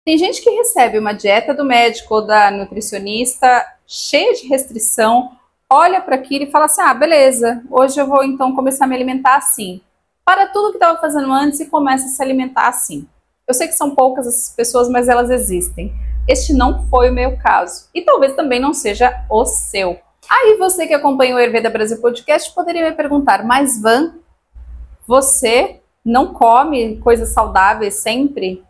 Tem gente que recebe uma dieta do médico ou da nutricionista cheia de restrição, olha para aquilo e fala assim, ah, beleza, hoje eu vou então começar a me alimentar assim. Para tudo que estava fazendo antes e começa a se alimentar assim. Eu sei que são poucas essas pessoas, mas elas existem. Este não foi o meu caso. E talvez também não seja o seu. Aí você que acompanha o Ayurveda Brasil Podcast poderia me perguntar, mas Van, você não come coisas saudáveis sempre?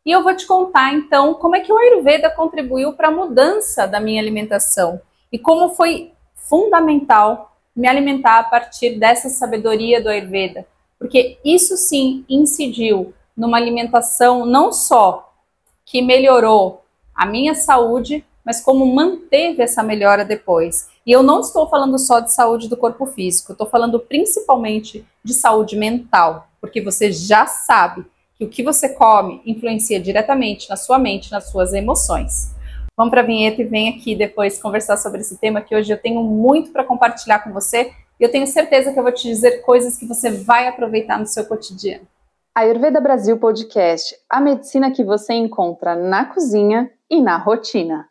E eu vou te contar então como é que o Ayurveda contribuiu para a mudança da minha alimentação e como foi fundamental me alimentar a partir dessa sabedoria do Ayurveda, porque isso sim incidiu numa alimentação não só que melhorou a minha saúde, mas como manteve essa melhora depois. E eu não estou falando só de saúde do corpo físico, eu estou falando principalmente de saúde mental, porque você já sabe que o que você come influencia diretamente na sua mente, nas suas emoções. Vamos para a vinheta e vem aqui depois conversar sobre esse tema, que hoje eu tenho muito para compartilhar com você e eu tenho certeza que eu vou te dizer coisas que você vai aproveitar no seu cotidiano. Ayurveda Brasil Podcast, a medicina que você encontra na cozinha e na rotina.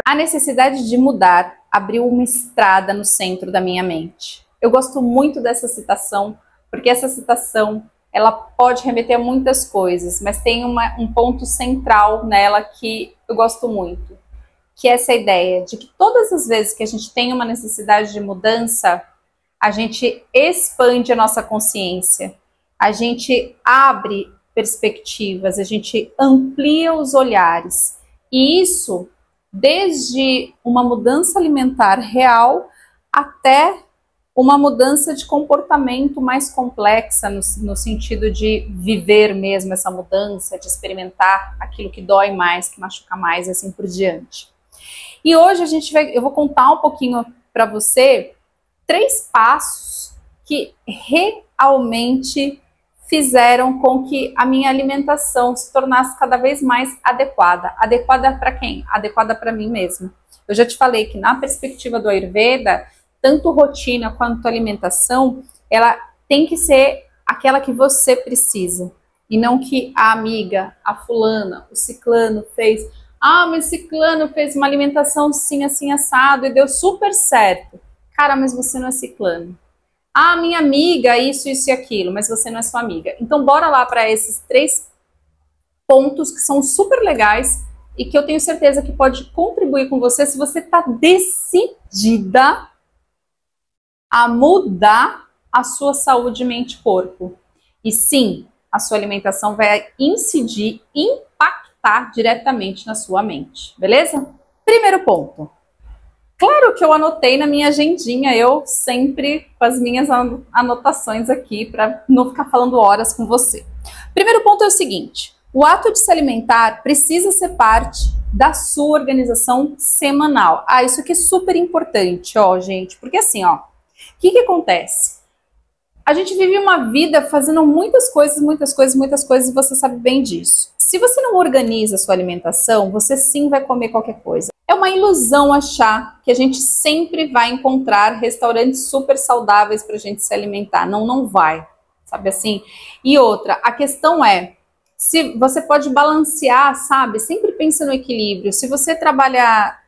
A necessidade de mudar abriu uma estrada no centro da minha mente. Eu gosto muito dessa citação, porque essa citação ela pode remeter a muitas coisas, mas tem um ponto central nela que eu gosto muito, que é essa ideia de que todas as vezes que a gente tem uma necessidade de mudança, a gente expande a nossa consciência, a gente abre perspectivas, a gente amplia os olhares. E isso desde uma mudança alimentar real até uma mudança de comportamento mais complexa, no sentido de viver mesmo essa mudança, de experimentar aquilo que dói mais, que machuca mais, e assim por diante. E hoje eu vou contar um pouquinho para você 3 passos que realmente fizeram com que a minha alimentação se tornasse cada vez mais adequada. Adequada para quem? Adequada para mim mesma. Eu já te falei que na perspectiva do Ayurveda, tanto rotina quanto alimentação, ela tem que ser aquela que você precisa. E não que a amiga, a fulana, o ciclano fez. Ah, mas o ciclano fez uma alimentação assim, assim, assado e deu super certo. Cara, mas você não é ciclano. Ah, minha amiga, isso e aquilo, mas você não é sua amiga. Então, bora lá para esses 3 pontos que são super legais e que eu tenho certeza que pode contribuir com você se você está decidida a mudar a sua saúde mente-corpo. E sim, a sua alimentação vai incidir, impactar diretamente na sua mente, beleza? Primeiro ponto. Claro que eu anotei na minha agendinha, eu sempre com as minhas anotações aqui para não ficar falando horas com você. Primeiro ponto é o seguinte, o ato de se alimentar precisa ser parte da sua organização semanal. Ah, isso aqui é super importante, ó, gente, porque assim, ó, o que acontece? A gente vive uma vida fazendo muitas coisas e você sabe bem disso. Se você não organiza a sua alimentação, você sim vai comer qualquer coisa. É uma ilusão achar que a gente sempre vai encontrar restaurantes super saudáveis para a gente se alimentar. Não, não vai, sabe assim? E outra, a questão é, se você pode balancear, sabe? Sempre pensa no equilíbrio. Se você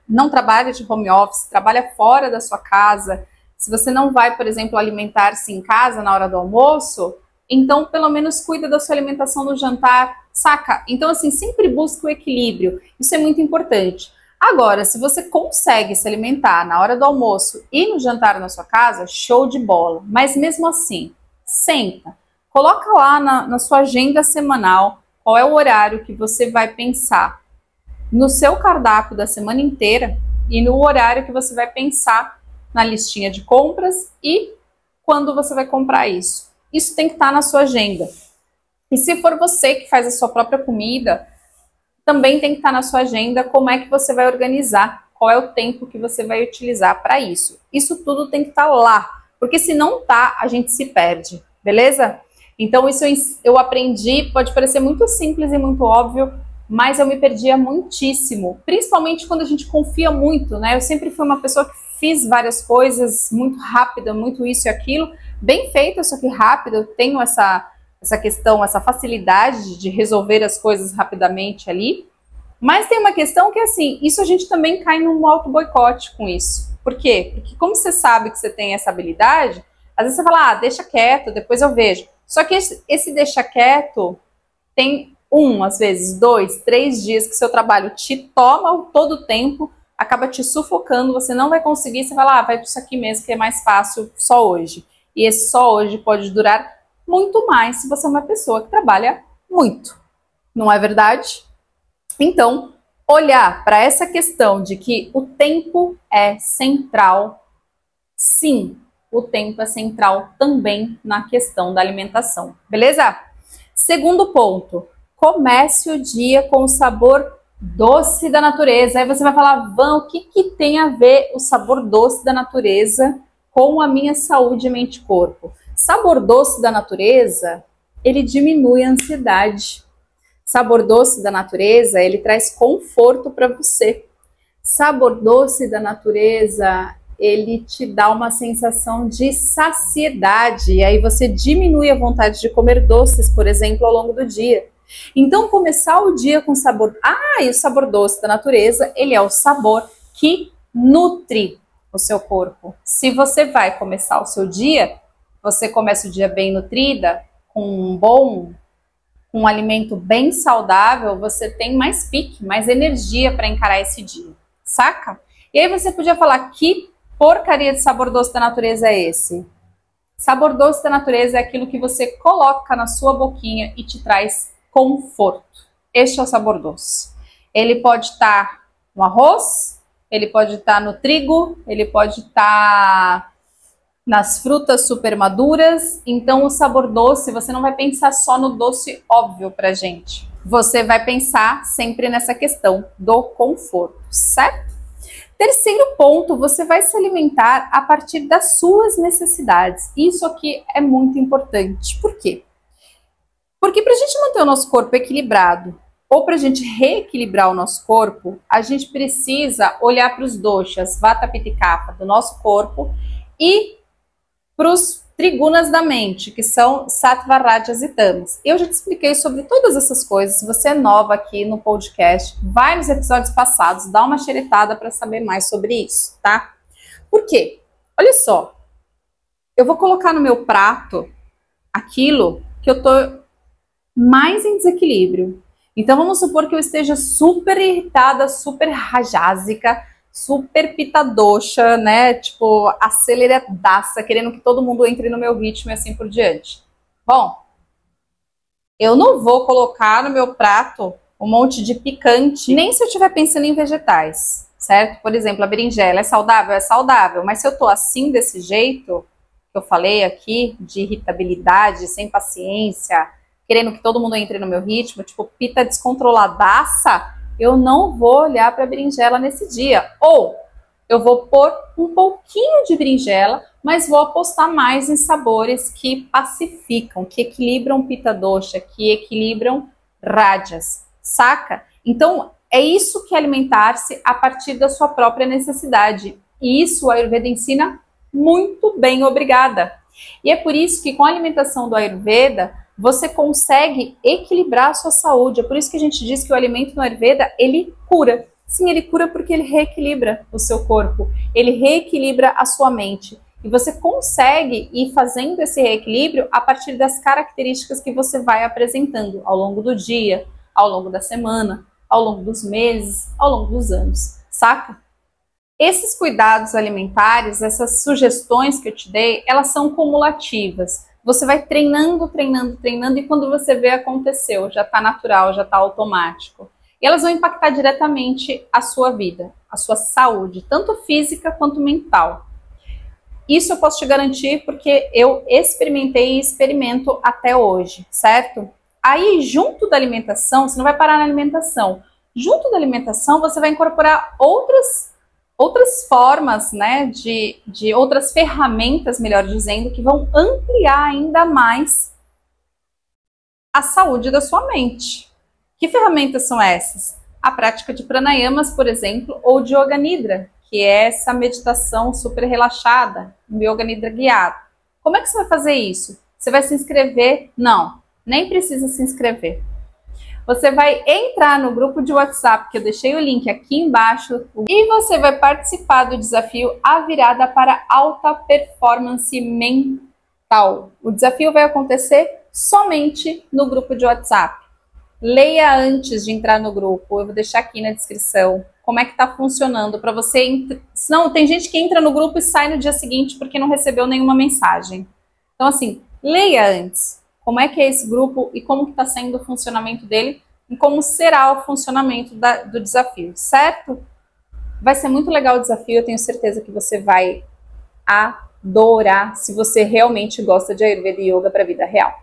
não trabalha de home office, trabalha fora da sua casa, se você não vai, por exemplo, alimentar-se em casa na hora do almoço, então pelo menos cuida da sua alimentação no jantar, saca? Então assim, sempre busca o equilíbrio, isso é muito importante. Agora, se você consegue se alimentar na hora do almoço e no jantar na sua casa, show de bola. Mas mesmo assim, senta, coloca lá na sua agenda semanal qual é o horário que você vai pensar no seu cardápio da semana inteira e no horário que você vai pensar na listinha de compras e quando você vai comprar isso. Isso tem que estar na sua agenda. E se for você que faz a sua própria comida, também tem que estar na sua agenda como é que você vai organizar, qual é o tempo que você vai utilizar para isso. Isso tudo tem que estar lá, porque se não tá, a gente se perde, beleza? Então isso eu aprendi, pode parecer muito simples e muito óbvio, mas eu me perdia muitíssimo, principalmente quando a gente confia muito, né? Eu sempre fui uma pessoa que fiz várias coisas muito rápida, muito isso e aquilo, bem feita, só que rápida, eu tenho essa essa questão, essa facilidade de resolver as coisas rapidamente ali. Mas tem uma questão que é assim, isso a gente também cai num auto-boicote com isso. Por quê? Porque como você sabe que você tem essa habilidade, às vezes você fala, deixa quieto, depois eu vejo. Só que esse deixa quieto tem às vezes 2, 3 dias que seu trabalho te toma todo o tempo, acaba te sufocando, você não vai conseguir, você fala, vai para isso aqui mesmo que é mais fácil só hoje. E esse só hoje pode durar muito mais se você é uma pessoa que trabalha muito. Não é verdade? Então, olhar para essa questão de que o tempo é central, sim, o tempo é central também na questão da alimentação, beleza? Segundo ponto, comece o dia com o sabor doce da natureza. Aí você vai falar, Van, o que tem a ver o sabor doce da natureza com a minha saúde mente e corpo? Sabor doce da natureza, ele diminui a ansiedade. Sabor doce da natureza, ele traz conforto para você. Sabor doce da natureza, ele te dá uma sensação de saciedade. E aí você diminui a vontade de comer doces, por exemplo, ao longo do dia. Então, começar o dia com sabor... e o sabor doce da natureza, ele é o sabor que nutre o seu corpo. Se você vai começar o seu dia, você começa o dia bem nutrida, com um alimento bem saudável, você tem mais pique, mais energia para encarar esse dia, saca? E aí você podia falar, que porcaria de sabor doce da natureza é esse? Sabor doce da natureza é aquilo que você coloca na sua boquinha e te traz conforto. Este é o sabor doce. Ele pode estar no arroz, ele pode estar no trigo, ele pode estar nas frutas super maduras. Então o sabor doce, você não vai pensar só no doce óbvio pra gente. Você vai pensar sempre nessa questão do conforto, certo? Terceiro ponto, você vai se alimentar a partir das suas necessidades. Isso aqui é muito importante. Por quê? Porque pra gente manter o nosso corpo equilibrado, ou pra gente reequilibrar o nosso corpo, a gente precisa olhar para os doshas, vata, pitta e kapha do nosso corpo e para os trigunas da mente, que são sattva, rajas e tamas. Eu já te expliquei sobre todas essas coisas. Se você é nova aqui no podcast, vai nos episódios passados, dá uma xeretada para saber mais sobre isso, tá? Por quê? Olha só, eu vou colocar no meu prato aquilo que eu tô mais em desequilíbrio. Então vamos supor que eu esteja super irritada, super rajásica, super pitta dosha, né? Tipo, aceleradaça, querendo que todo mundo entre no meu ritmo e assim por diante. Bom, eu não vou colocar no meu prato um monte de picante, nem se eu estiver pensando em vegetais, certo? Por exemplo, a berinjela é saudável? É saudável, mas se eu tô assim, desse jeito, que eu falei aqui, de irritabilidade, sem paciência, querendo que todo mundo entre no meu ritmo, tipo, pitta descontroladaça, eu não vou olhar para a berinjela nesse dia. Ou eu vou pôr um pouquinho de berinjela, mas vou apostar mais em sabores que pacificam, que equilibram pitta dosha, que equilibram rajas, saca? Então, é isso que é alimentar-se a partir da sua própria necessidade. E isso o Ayurveda ensina muito bem, obrigada. E é por isso que com a alimentação do Ayurveda, você consegue equilibrar a sua saúde. É por isso que a gente diz que o alimento no Ayurveda, ele cura. Sim, ele cura porque ele reequilibra o seu corpo, ele reequilibra a sua mente. E você consegue ir fazendo esse reequilíbrio a partir das características que você vai apresentando ao longo do dia, ao longo da semana, ao longo dos meses, ao longo dos anos, saca? Esses cuidados alimentares, essas sugestões que eu te dei, elas são cumulativas. Você vai treinando, treinando, treinando e quando você vê, aconteceu, já está natural, já está automático. E elas vão impactar diretamente a sua vida, a sua saúde, tanto física quanto mental. Isso eu posso te garantir porque eu experimentei e experimento até hoje, certo? Aí, junto da alimentação, você não vai parar na alimentação. Junto da alimentação, você vai incorporar outras formas, né, de outras ferramentas, melhor dizendo, que vão ampliar ainda mais a saúde da sua mente. Que ferramentas são essas? A prática de pranayamas, por exemplo, ou de Yoga Nidra, que é essa meditação super relaxada, um Yoga Nidra guiado. Como é que você vai fazer isso? Você vai se inscrever? Não. Nem precisa se inscrever. Você vai entrar no grupo de WhatsApp, que eu deixei o link aqui embaixo, e você vai participar do desafio A Virada para Alta Performance Mental. O desafio vai acontecer somente no grupo de WhatsApp. Leia antes de entrar no grupo, eu vou deixar aqui na descrição como é que está funcionando para você. Senão, tem gente que entra no grupo e sai no dia seguinte porque não recebeu nenhuma mensagem. Então, assim, leia antes como é que é esse grupo e como está sendo o funcionamento dele e como será o funcionamento do desafio, certo? Vai ser muito legal o desafio, eu tenho certeza que você vai adorar se você realmente gosta de Ayurveda e Yoga para a vida real.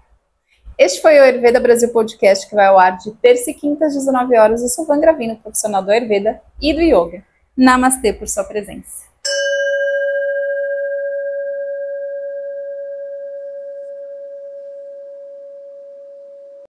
Este foi o Ayurveda Brasil Podcast, que vai ao ar de terça e quinta às 19 horas. Eu sou Van Gravino, profissional do Ayurveda e do Yoga. Namastê por sua presença.